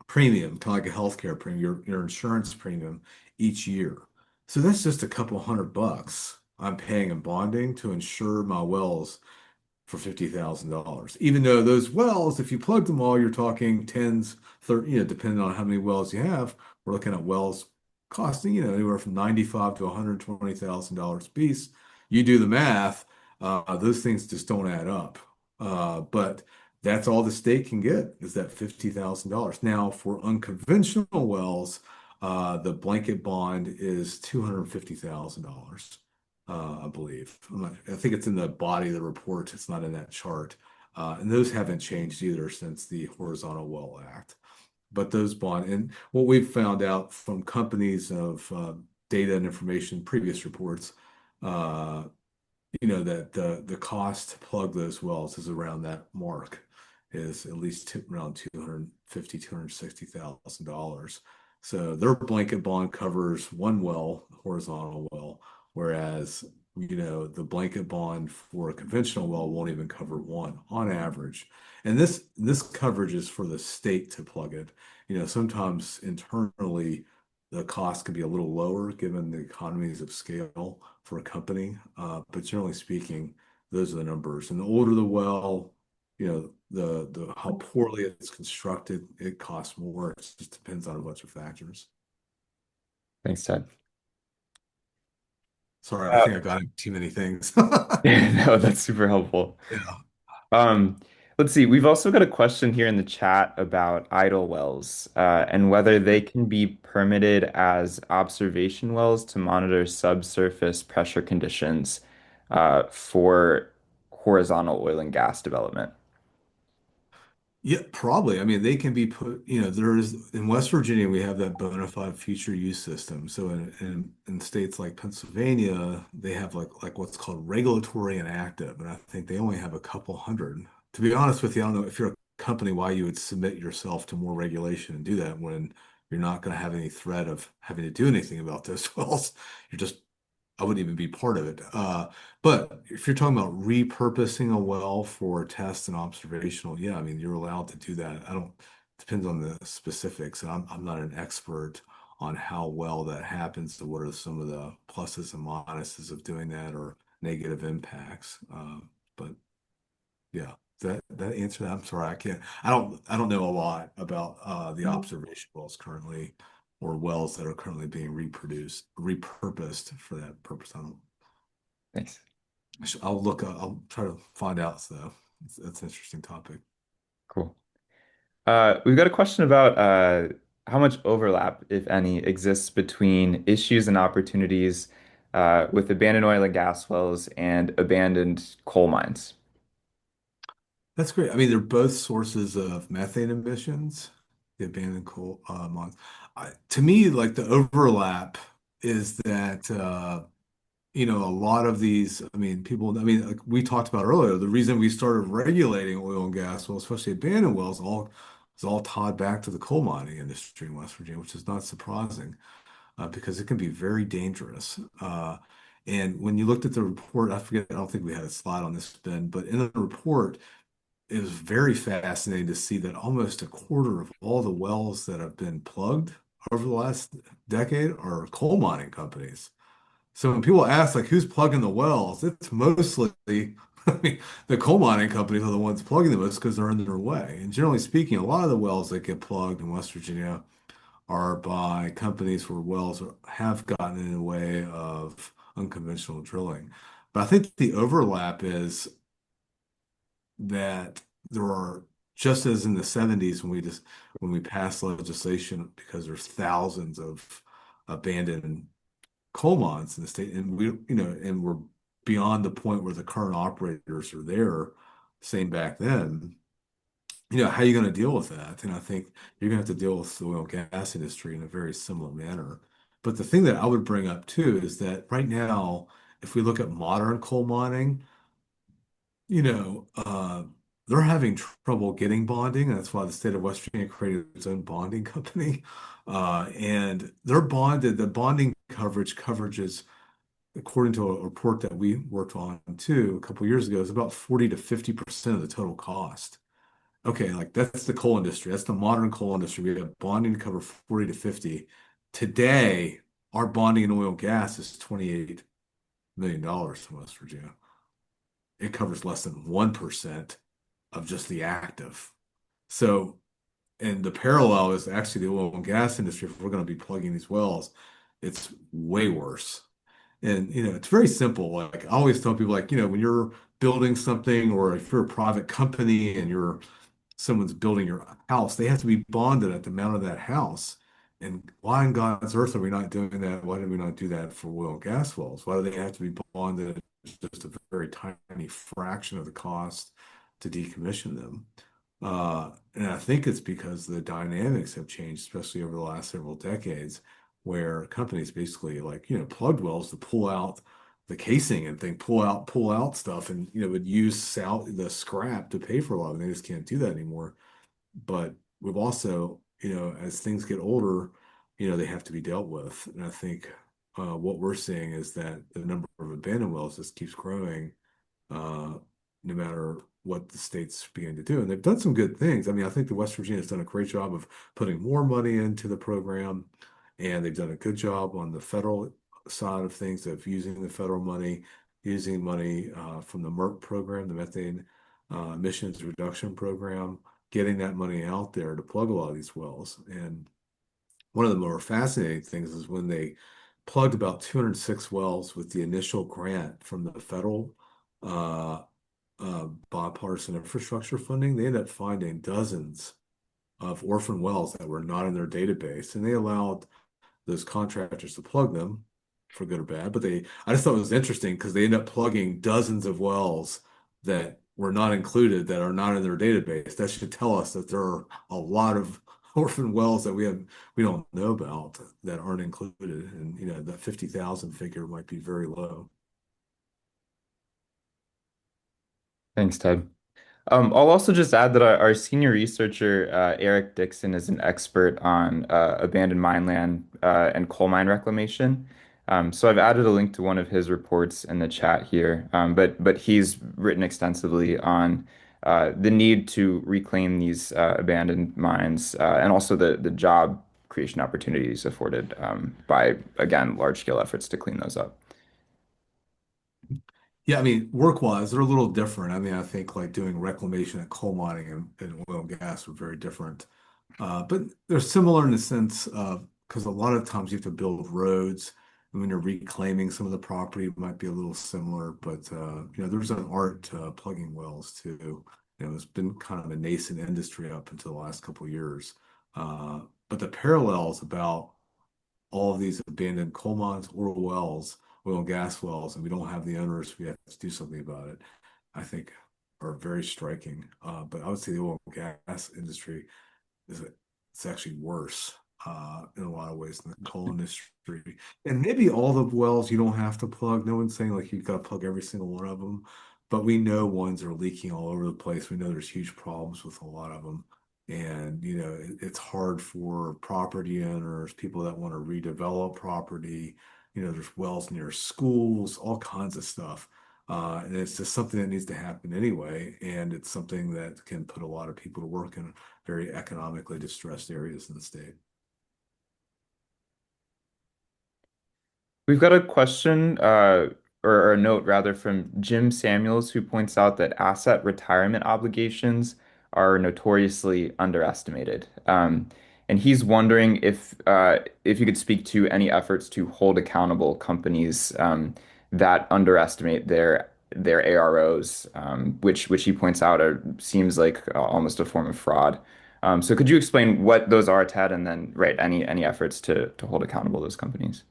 premium, kind of like a healthcare premium, your insurance premium each year. So that's just a couple $100 I'm paying in bonding to insure my wells for $50,000. Even though those wells, if you plug them all, you're talking tens, 30, depending on how many wells you have, we're looking at wells costing, anywhere from 95 to $120,000 a piece. You do the math, those things just don't add up. But that's all the state can get is that $50,000. Now, for unconventional wells, the blanket bond is $250,000. I believe. I think it's in the body of the report. It's not in that chart. And those haven't changed either since the Horizontal Well Act. But those bond, and what we've found out from companies of data and information, previous reports, uh, that the cost to plug those wells is around that mark, is at least around 250, $260,000. So their blanket bond covers one well, horizontal well, whereas the blanket bond for a conventional well won't even cover one on average. And this coverage is for the state to plug it. Sometimes internally the cost can be a little lower given the economies of scale for a company. But generally speaking, those are the numbers. And the older the well, the how poorly it's constructed, it costs more. It just depends on a bunch of factors. Thanks, Ted. Sorry, I Uh, think I got into too many things. no, that's super helpful. Yeah. Um, let's see. We've also got a question here in the chat about idle wells, and whether they can be permitted as observation wells to monitor subsurface pressure conditions, for horizontal oil and gas development. Yeah, probably. I mean, they can be put, there's in West Virginia, we have that bona fide future use system. So in states like Pennsylvania, they have like what's called regulatory and active. And I think they only have a couple hundred. To be honest with you, I don't know if you're a company, why you would submit yourself to more regulation and do that when you're not going to have any threat of having to do anything about those wells. You're just I wouldn't even be part of it. But if you're talking about repurposing a well for test and observational, yeah, I mean, you're allowed to do that. I don't, depends on the specifics. And I'm not an expert on how well that happens. So what are some of the pluses and minuses of doing that or negative impacts? But yeah, that answer that. I'm sorry, I can't. I don't know a lot about the observation wells currently, or wells that are currently being repurposed for that purpose. Thanks. I'll look. I'll try to find out. So that's an interesting topic. Cool. We've got a question about how much overlap, if any, exists between issues and opportunities with abandoned oil and gas wells and abandoned coal mines. That's great. I mean, they're both sources of methane emissions, the abandoned coal mines. To me, like the overlap is that a lot of these, I mean, people, I mean, like we talked about earlier, the reason we started regulating oil and gas wells, especially abandoned wells, is all tied back to the coal mining industry in West Virginia, which is not surprising because it can be very dangerous. And when you looked at the report, I forget, I don't think we had a slide on this, Ben, but in the report, it was very fascinating to see that almost a quarter of all the wells that have been plugged over the last decade are coal mining companies. So when people ask like who's plugging the wells, it's mostly I mean, the coal mining companies are the ones plugging the wells because they're in their way. And generally speaking, a lot of the wells that get plugged in West Virginia are by companies where wells have gotten in the way of unconventional drilling. But I think the overlap is that there are just as in the 70s when we passed legislation because there's thousands of abandoned coal mines in the state, and and we're beyond the point where the current operators are there, same back then. How are you going to deal with that? And I think you're going to have to deal with the oil and gas industry in a very similar manner. But the thing that I would bring up too is that right now, if we look at modern coal mining, you know, uh, they're having trouble getting bonding, and that's why the state of West Virginia created its own bonding company. And they're bonded. The bonding coverages, according to a report that we worked on too a couple years ago, is about 40 to 50% of the total cost. Okay, like that's the coal industry. That's the modern coal industry. We have bonding to cover 40 to 50. Today, our bonding in oil and gas is $28 million in West Virginia. It covers less than 1% of just the active. So, and the parallel is actually the oil and gas industry. If we're going to be plugging these wells, it's way worse. And, it's very simple. Like I always tell people, like, when you're building something or if you're a private company and someone's building your house, they have to be bonded at the amount of that house. And why in God's earth are we not doing that? Why did we not do that for oil and gas wells? Why do they have to be bonded at just a very tiny fraction of the cost to decommission them? And I think it's because the dynamics have changed, especially over the last several decades, where companies basically like, plugged wells to pull out the casing and thing, pull out stuff and, would use the scrap to pay for a lot of it. They just can't do that anymore. But we've also, as things get older, they have to be dealt with. And I think what we're seeing is that the number of abandoned wells just keeps growing uh, no matter what the states begin to do. And they've done some good things. I mean, I think the West Virginia has done a great job of putting more money into the program, and they've done a good job on the federal side of things of using the federal money, using money from the MERP program, the methane emissions reduction program, getting that money out there to plug a lot of these wells. And one of the more fascinating things is when they plugged about 206 wells with the initial grant from the federal uh, bipartisan infrastructure funding, they ended up finding dozens of orphan wells that were not in their database, and they allowed those contractors to plug them for good or bad. But I just thought it was interesting because they end up plugging dozens of wells that were not included that are not in their database. That should tell us that there are a lot of orphan wells that we don't know about that aren't included. And that 50,000 figure might be very low. Thanks, Ted. I'll also just add that our senior researcher, Eric Dixon, is an expert on abandoned mine land and coal mine reclamation. So I've added a link to one of his reports in the chat here. But he's written extensively on the need to reclaim these abandoned mines and also the job creation opportunities afforded by, again, large-scale efforts to clean those up. Yeah, I mean, work-wise, they're a little different. I mean, I think like doing reclamation and coal mining and oil and gas are very different. But they're similar in the sense of because a lot of times you have to build roads, and when you're reclaiming some of the property, it might be a little similar. But there's an art to plugging wells too. It's been kind of a nascent industry up until the last couple of years. But the parallels about all of these abandoned coal mines, oil and gas wells, and we don't have the owners, we have to do something about it, I think are very striking. But I would say the oil and gas industry is it's actually worse in a lot of ways than the coal industry. And maybe all the wells you don't have to plug. No one's saying like you've got to plug every single one of them, but we know ones are leaking all over the place. We know there's huge problems with a lot of them. And, it's hard for property owners, people that want to redevelop property. There's wells near schools, all kinds of stuff. And it's just something that needs to happen anyway. And it's something that can put a lot of people to work in very economically distressed areas in the state. We've got a question, or a note rather, from Jim Samuels, who points out that asset retirement obligations are notoriously underestimated. And he's wondering if you could speak to any efforts to hold accountable companies that underestimate their AROs, which he points out seems like almost a form of fraud. So could you explain what those are, Ted, and then right any efforts to hold accountable those companies?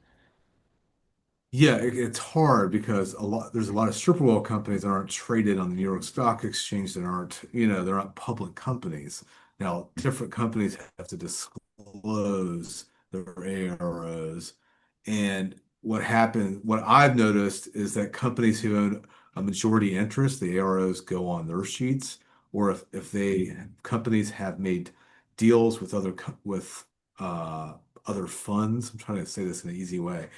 Yeah, it's hard because there's a lot of stripper oil companies that aren't traded on the New York Stock Exchange that aren't, they're not public companies. Now, different companies have to disclose their AROs. And what I've noticed is that companies who own a majority interest, the AROs go on their sheets, or if they companies have made deals with other funds. I'm trying to say this in an easy way,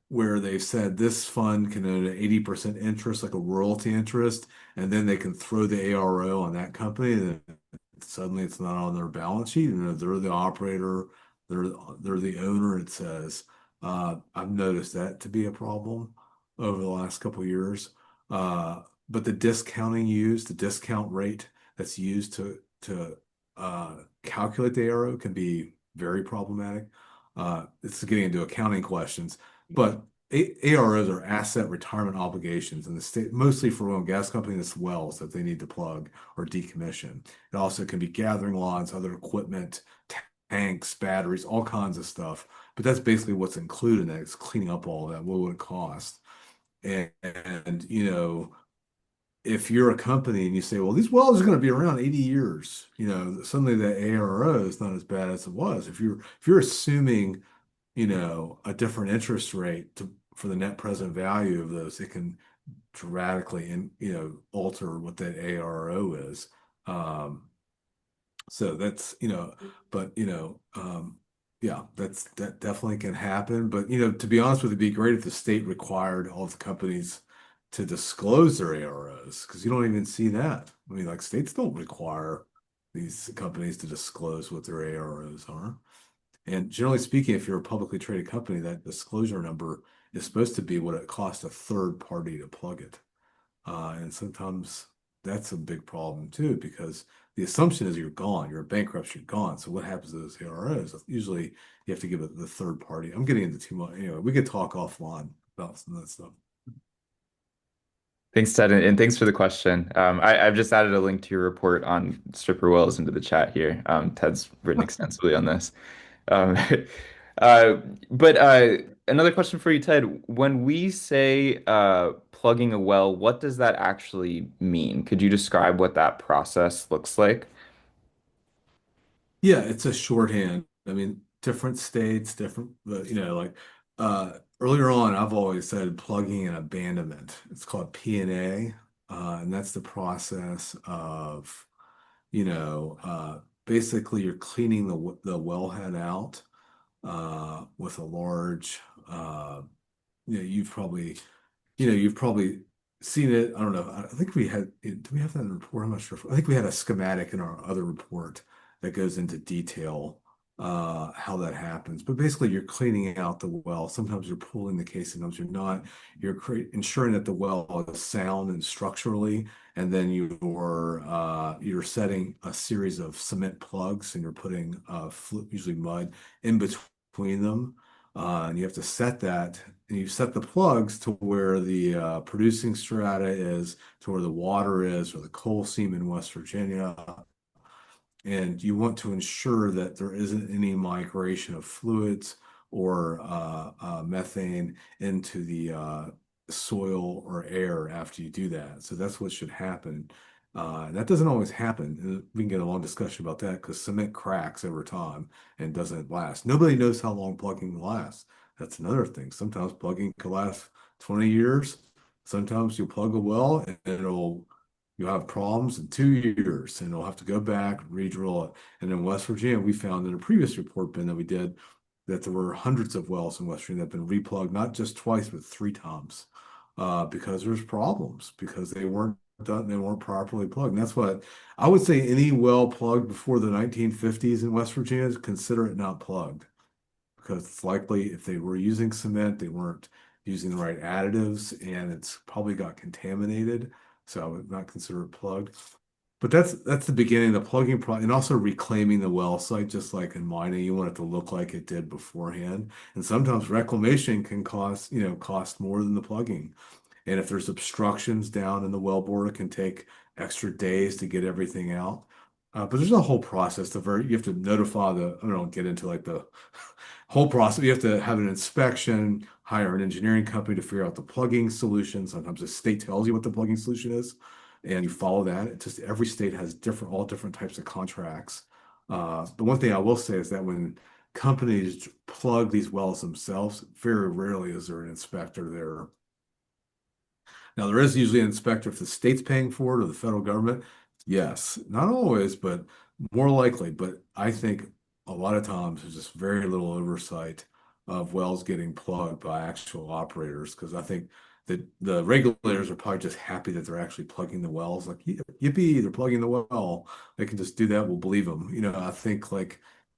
where they've said this fund can earn an 80% interest, like a royalty interest, and then they can throw the ARO on that company, and then suddenly it's not on their balance sheet. And they're the operator, they're they're the owner, it says. I've noticed that to be a problem over the last couple of years. But the discounting used, the discount rate that's used to calculate the arrow can be very problematic. It's getting into accounting questions, but AROs are asset retirement obligations in the state, mostly for oil and gas companies, it's wells that they need to plug or decommission. It also can be gathering lines, other equipment, tanks, batteries, all kinds of stuff. But that's basically what's included in that. It's cleaning up all that. What would it cost? And if you're a company and you say, well, these wells are going to be around 80 years, suddenly the ARO is not as bad as it was. If you're assuming, a different interest rate for the net present value of those, it can dramatically and alter what that ARO is. Um, so that's, but yeah, that definitely can happen. But to be honest with you, it'd be great if the state required all the companies to disclose their AROs, because you don't even see that. I mean, like states don't require these companies to disclose what their AROs are. And generally speaking, if you're a publicly traded company, that disclosure number is supposed to be what it costs a third party to plug it. And sometimes that's a big problem too, because the assumption is you're gone, you're a bankrupt, you're gone. So what happens to those AROs? Usually you have to give it the third party. I'm getting into too much. Anyway, we could talk offline about some of that stuff. Thanks, Ted, and thanks for the question. I've just added a link to your report on stripper wells into the chat here. Ted's written extensively on this. Um, uh, but another question for you, Ted. When we say plugging a well, what does that actually mean? Could you describe what that process looks like? Yeah, it's a shorthand. I mean, different states, different, but like earlier on, I've always said plugging and abandonment. It's called P&A, and that's the process of, basically you're cleaning the wellhead out with a large, you've probably you've probably seen it. I don't know. I think we had, do we have that in the report? I'm not sure. I think we had a schematic in our other report that goes into detail how that happens. But basically, you're cleaning out the well. Sometimes you're pulling the case, sometimes you're not. You're ensuring that the well is sound and structurally, and then you're setting a series of cement plugs, and you're putting usually mud in between them. And you have to set that, and you set the plugs to where the producing strata is, to where the water is, or the coal seam in West Virginia. And you want to ensure that there isn't any migration of fluids or methane into the soil or air after you do that. So that's what should happen. That doesn't always happen. We can get a long discussion about that because cement cracks over time and doesn't last. Nobody knows how long plugging lasts. That's another thing. Sometimes plugging can last 20 years. Sometimes you plug a well and you'll have problems in 2 years and you'll have to go back, re-drill it. And in West Virginia, we found in a previous report bin that we did that there were hundreds of wells in West Virginia that have been replugged, not just twice, but 3 times, because there's problems, because they weren't done, they weren't properly plugged. And that's what I would say any well plugged before the 1950s in West Virginia, consider it not plugged, because it's likely if they were using cement, they weren't using the right additives and it's probably got contaminated. So I would not consider it plugged. But that's the beginning of the plugging and also reclaiming the well site, just like in mining, you want it to look like it did beforehand. And sometimes reclamation can cost more than the plugging. And if there's obstructions down in the wellbore, it can take extra days to get everything out. But there's a whole process you have to notify I don't get into like the whole process. You have to have an inspection, hire an engineering company to figure out the plugging solution. Sometimes the state tells you what the plugging solution is, and you follow that. It's just every state has all different types of contracts. The one thing I will say is that when companies plug these wells themselves, very rarely is there an inspector there. Now, there is usually an inspector if the state's paying for it or the federal government, Yes, not always, but more likely. But I think a lot of times there's just very little oversight of wells getting plugged by actual operators because I think that the regulators are probably just happy that they're actually plugging the wells. Like, yippee, they're plugging the well. They can just do that. We'll believe them. I think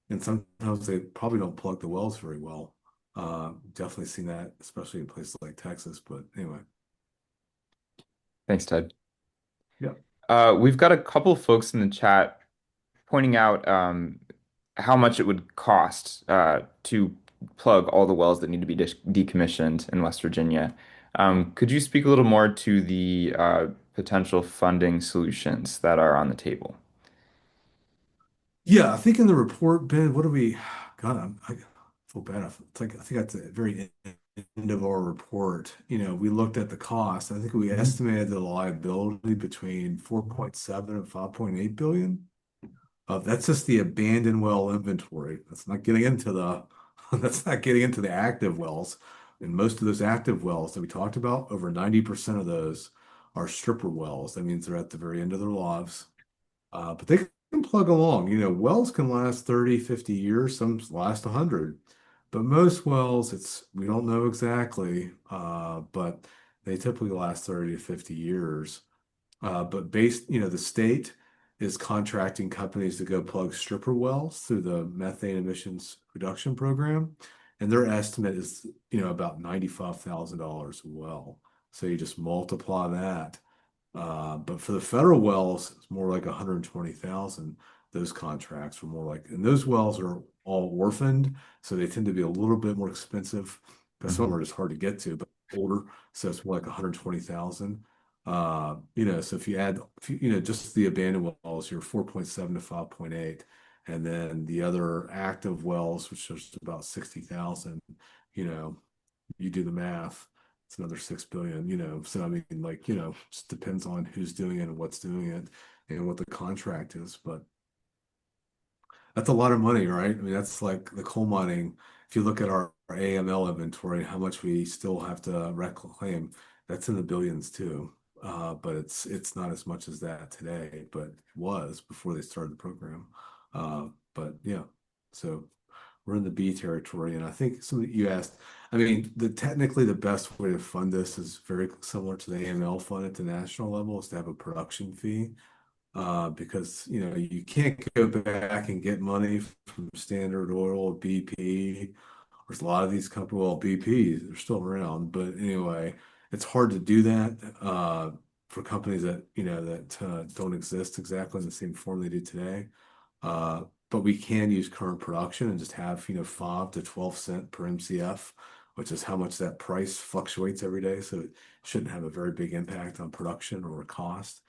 and sometimes they probably don't plug the wells very well. Definitely seen that, especially in places like Texas. But anyway, Thanks, Ted. yeah. We've got a couple folks in the chat pointing out how much it would cost to plug all the wells that need to be decommissioned in West Virginia. Could you speak a little more to the potential funding solutions that are on the table? Yeah, I think in the report, Ben, what do we, God, I feel bad. It's like, I think at the very end of our report, we looked at the cost. I think we estimated the liability between 4.7 and 5.8 billion. That's just the abandoned well inventory. That's not getting into the active wells. And most of those active wells that we talked about, over 90% of those are stripper wells. That means they're at the very end of their lives. But they can plug along. Wells can last 30, 50 years, some last 100. But most wells, we don't know exactly, but they typically last 30 to 50 years. But the state is contracting companies to go plug stripper wells through the methane emissions reduction program. And their estimate is, about $95,000 a well. So you just multiply that. But for the federal wells, it's more like 120,000. Those contracts were more like, and those wells are all orphaned, so they tend to be a little bit more expensive because some of them are just hard to get to, but older. So it's more like 120,000. So if you just the abandoned wells, you're 4.7 to 5.8. And then the other active wells, which is about 60,000, you know, you do the math, it's another 6 billion, So I mean, just depends on who's doing it and what's doing it and what the contract is. But that's a lot of money, right? I mean, that's like the coal mining. If you look at our AML inventory, how much we still have to reclaim, that's in the billions too. But it's not as much as that today, but it was before they started the program. But yeah, so we're in the B territory, and I think something you asked. I mean, technically the best way to fund this is very similar to the AML fund at the national level, is to have a production fee because you can't go back and get money from Standard Oil or BP. There's a lot of these companies, well, BP, they're still around, but anyway, it's hard to do that for companies that don't exist exactly in the same form they do today. But we can use current production and just have 5 to 12 cent per MCF, which is how much that price fluctuates every day. So it shouldn't have a very big impact on production or cost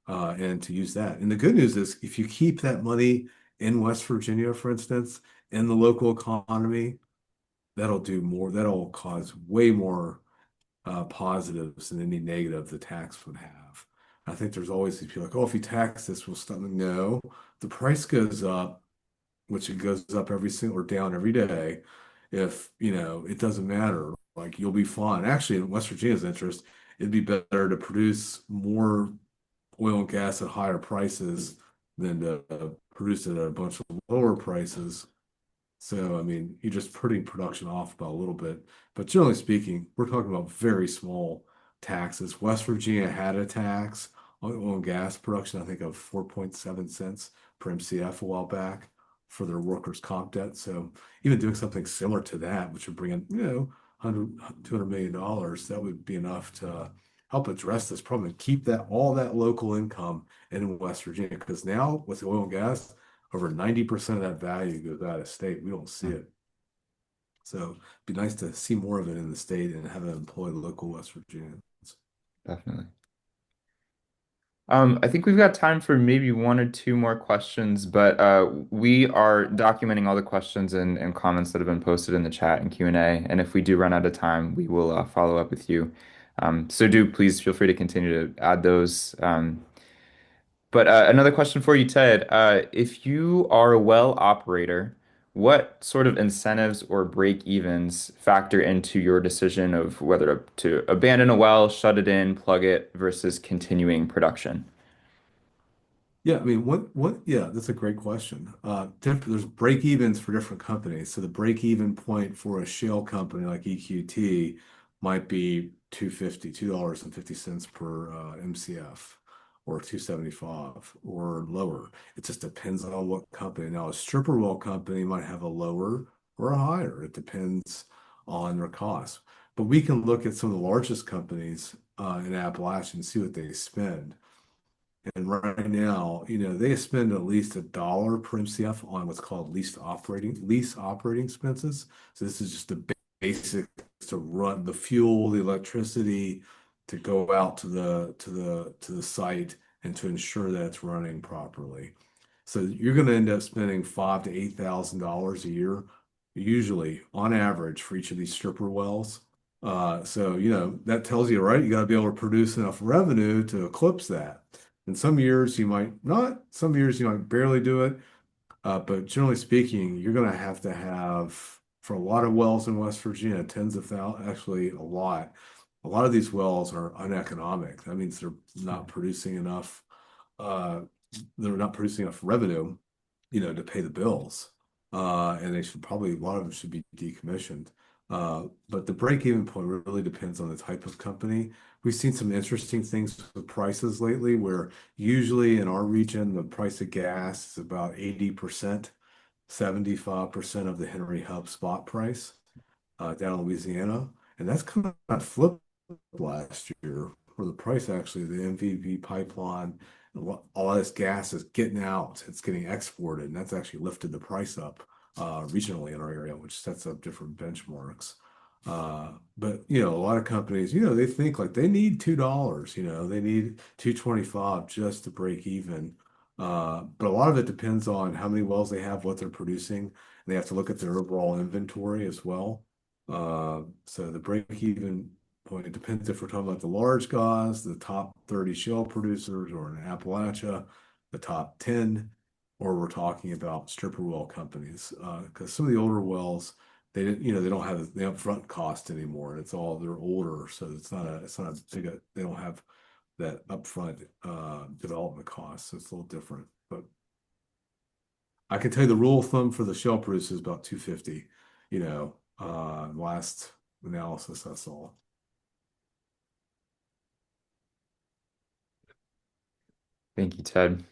and to use that. And the good news is if you keep that money in West Virginia, for instance, in the local economy, that'll do more, that'll cause way more positives than any negative the tax would have. I think there's always these people like, oh, if you tax this, we'll stop. No, the price goes up, which it goes up every single or down every day. If, it doesn't matter, like you'll be fine. Actually, in West Virginia's interest, it'd be better to produce more oil and gas at higher prices than to produce it at a bunch of lower prices. So, I mean, you're just putting production off by a little bit. But generally speaking, we're talking about very small taxes. West Virginia had a tax on oil and gas production, I think of 4.7 cents per MCF a while back for their workers' comp debt. So even doing something similar to that, which would bring in, 100, $200 million, that would be enough to help address this problem and keep all that local income in West Virginia. Because now with the oil and gas, over 90% of that value goes out of state. We don't see it. So it'd be nice to see more of it in the state and have it employ local West Virginians. Definitely. I think we've got time for maybe one or two more questions, but we are documenting all the questions and comments that have been posted in the chat and Q&A. And if we do run out of time, we will follow up with you. So do please feel free to continue to add those. But another question for you, Ted. If you are a well operator, what sort of incentives or break evens factor into your decision of whether to abandon a well, shut it in, plug it, versus continuing production? Yeah, I mean, yeah, that's a great question. There's break evens for different companies. So the break even point for a shale company like EQT might be 250, $2.50 per MCF or 275 or lower. It just depends on what company. Now, a stripper well company might have a lower or a higher. It depends on their cost. But we can look at some of the largest companies in Appalachia and see what they spend. And right now, they spend at least $1 per MCF on what's called lease operating expenses. So this is just the basics to run the fuel, the electricity, to go out to the site and to ensure that it's running properly. So you're going to end up spending $5,000 to $8,000 a year, usually on average for each of these stripper wells. So that tells you, right? You got to be able to produce enough revenue to eclipse that. In some years you might not, some years you might barely do it. But generally speaking, you're going to have, for a lot of wells in West Virginia, tens of thousands, actually a lot. A lot of these wells are uneconomic. That means not producing enough, uh, they're not producing enough revenue, to pay the bills. And they should probably, a lot of them should be decommissioned. But the break-even point really depends on the type of company. We've seen some interesting things with prices lately, where usually in our region, the price of gas is about 80%, 75% of the Henry Hub spot price down in Louisiana. And that's kind of flipped last year, where the price actually, the MVP pipeline, all this gas is getting out, it's getting exported, and that's actually lifted the price up regionally in our area, which sets up different benchmarks. But a lot of companies, they think like they need $2, they need 225 just to break even. But a lot of it depends on how many wells they have, what they're producing. They have to look at their overall inventory as well. So the break-even point, it depends if we're talking about the large guys, the top 30 shale producers, or in Appalachia, the top 10, or we're talking about stripper well companies. Because some of the older wells, they didn't, they don't have the upfront cost anymore. They're older, so it's not a big, they don't have that upfront development cost. So it's a little different. But I can tell you the rule of thumb for the shell produce is about 250, last analysis, that's all. Thank you, Ted.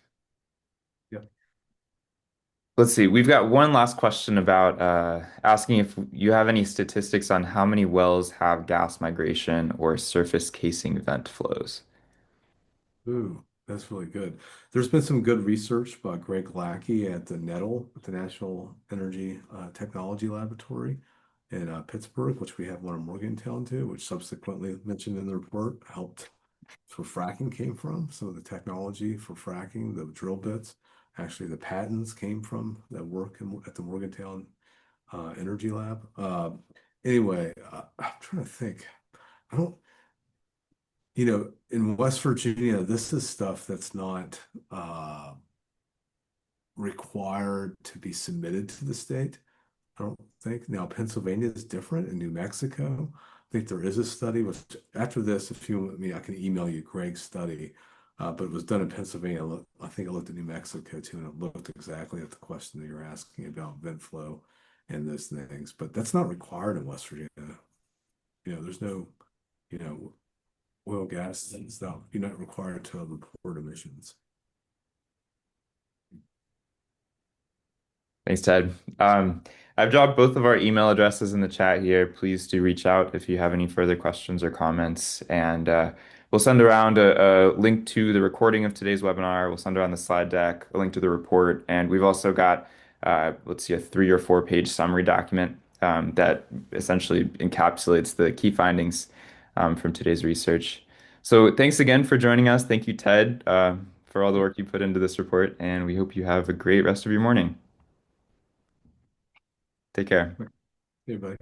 Yep. Let's see. We've got one last question about asking if you have any statistics on how many wells have gas migration or surface casing vent flows. Ooh, that's really good. There's been some good research by Greg Lackey at the NETL, at the National Energy Technology Laboratory in Pittsburgh, which we have one in Morgantown too, which subsequently mentioned in the report helped. That's where fracking came from. Some of the technology for fracking, the drill bits, actually the patents came from that work at the Morgantown Energy Lab. Anyway, I'm trying to think. I don't, in West Virginia, this is stuff that's not required to be submitted to the state. I don't think. Now, Pennsylvania is different, and New Mexico. I think there is a study, which after this, if you want me, I can email you Greg's study. But it was done in Pennsylvania. I think I looked at New Mexico too, and it looked exactly at the question that you're asking about vent flow and those things. But that's not required in West Virginia. There's no, you know, oil, gas. It's not, you're not required to report emissions. Thanks, Ted. I've dropped both of our email addresses in the chat here. Please do reach out if you have any further questions or comments. And we'll send around a link to the recording of today's webinar. We'll send around the slide deck, a link to the report. And we've also got, let's see, a 3 or 4 page summary document that essentially encapsulates the key findings from today's research. So thanks again for joining us. Thank you, Ted, for all the work you put into this report. And we hope you have a great rest of your morning. Take care. Hey, bye.